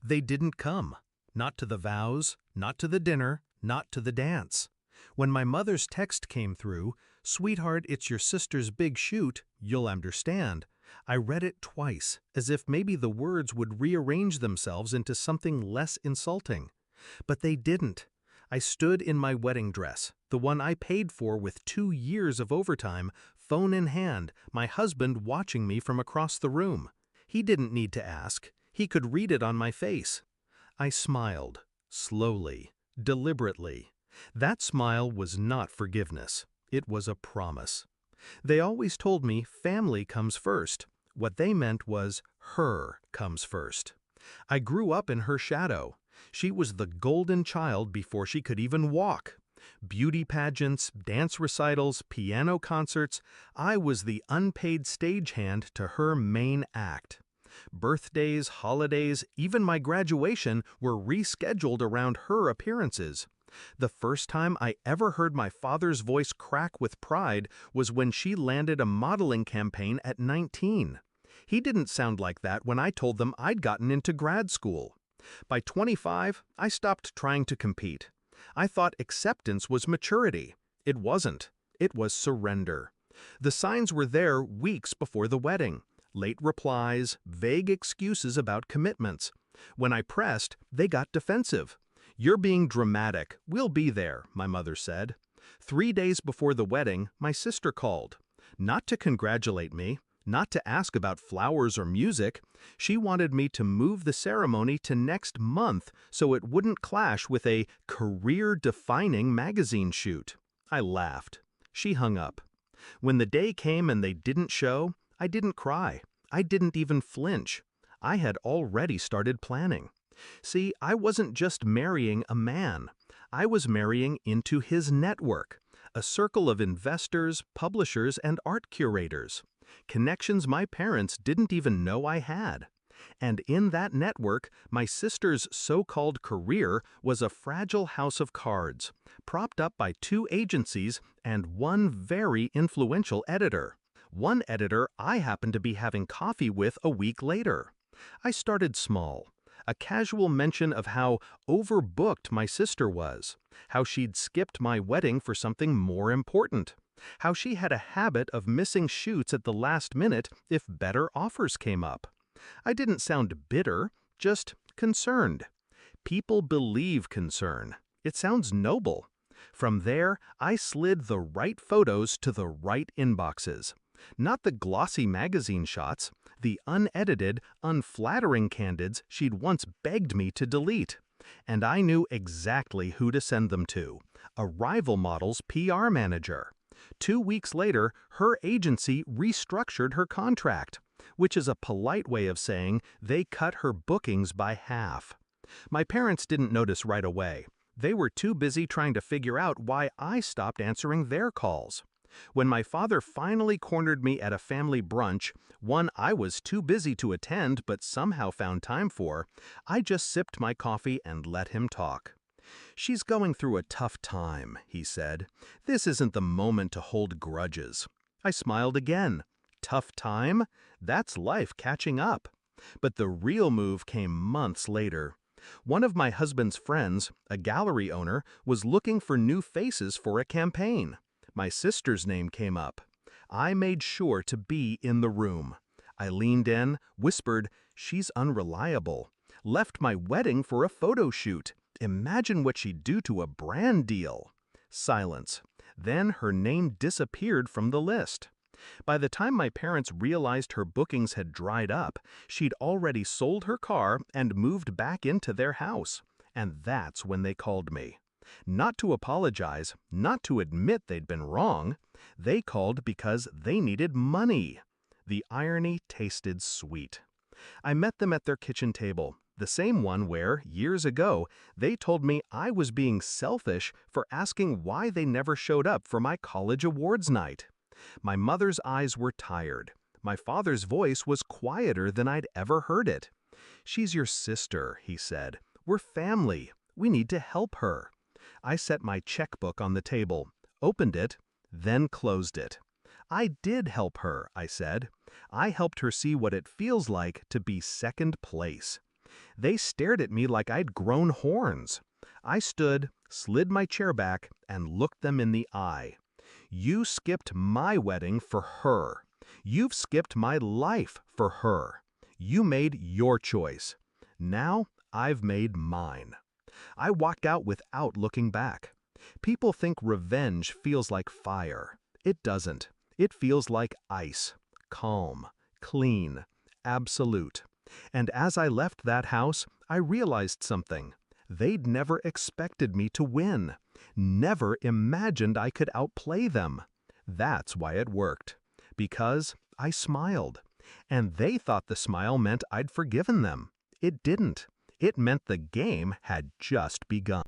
They didn't come. Not to the vows, not to the dinner, not to the dance. When my mother's text came through, "Sweetheart, it's your sister's big shoot, you'll understand," I read it twice, as if maybe the words would rearrange themselves into something less insulting. But they didn't. I stood in my wedding dress, the one I paid for with 2 years of overtime, phone in hand, my husband watching me from across the room. He didn't need to ask. He could read it on my face. I smiled, slowly, deliberately. That smile was not forgiveness. It was a promise. They always told me family comes first. What they meant was her comes first. I grew up in her shadow. She was the golden child before she could even walk. Beauty pageants, dance recitals, piano concerts, I was the unpaid stagehand to her main act. Birthdays, holidays, even my graduation were rescheduled around her appearances. The first time I ever heard my father's voice crack with pride was when she landed a modeling campaign at 19. He didn't sound like that when I told them I'd gotten into grad school. By 25, I stopped trying to compete. I thought acceptance was maturity. It wasn't. It was surrender. The signs were there weeks before the wedding. Late replies, vague excuses about commitments. When I pressed, they got defensive. "You're being dramatic. We'll be there," my mother said. 3 days before the wedding, my sister called. Not to congratulate me, not to ask about flowers or music. She wanted me to move the ceremony to next month so it wouldn't clash with a career-defining magazine shoot. I laughed. She hung up. When the day came and they didn't show, I didn't cry. I didn't even flinch. I had already started planning. See, I wasn't just marrying a man. I was marrying into his network, a circle of investors, publishers, and art curators. Connections my parents didn't even know I had. And in that network, my sister's so-called career was a fragile house of cards, propped up by 2 agencies and one very influential editor. One editor I happened to be having coffee with a week later. I started small. A casual mention of how overbooked my sister was, how she'd skipped my wedding for something more important, how she had a habit of missing shoots at the last minute if better offers came up. I didn't sound bitter, just concerned. People believe concern. It sounds noble. From there, I slid the right photos to the right inboxes. Not the glossy magazine shots, the unedited, unflattering candids she'd once begged me to delete. And I knew exactly who to send them to, a rival model's PR manager. 2 weeks later, her agency restructured her contract, which is a polite way of saying they cut her bookings by half. My parents didn't notice right away. They were too busy trying to figure out why I stopped answering their calls. When my father finally cornered me at a family brunch, one I was too busy to attend but somehow found time for, I just sipped my coffee and let him talk. "She's going through a tough time," he said. "This isn't the moment to hold grudges." I smiled again. Tough time? That's life catching up. But the real move came months later. One of my husband's friends, a gallery owner, was looking for new faces for a campaign. My sister's name came up. I made sure to be in the room. I leaned in, whispered, "She's unreliable." Left my wedding for a photo shoot. Imagine what she'd do to a brand deal. Silence. Then her name disappeared from the list. By the time my parents realized her bookings had dried up, she'd already sold her car and moved back into their house. And that's when they called me. Not to apologize, not to admit they'd been wrong. They called because they needed money. The irony tasted sweet. I met them at their kitchen table, the same one where, years ago, they told me I was being selfish for asking why they never showed up for my college awards night. My mother's eyes were tired. My father's voice was quieter than I'd ever heard it. "She's your sister," he said. "We're family. We need to help her." I set my checkbook on the table, opened it, then closed it. "I did help her," I said. "I helped her see what it feels like to be second place." They stared at me like I'd grown horns. I stood, slid my chair back, and looked them in the eye. You skipped my wedding for her. You've skipped my life for her. You made your choice. Now I've made mine. I walked out without looking back. People think revenge feels like fire. It doesn't. It feels like ice. Calm, clean, absolute. And as I left that house, I realized something. They'd never expected me to win. Never imagined I could outplay them. That's why it worked. Because I smiled. And they thought the smile meant I'd forgiven them. It didn't. It meant the game had just begun.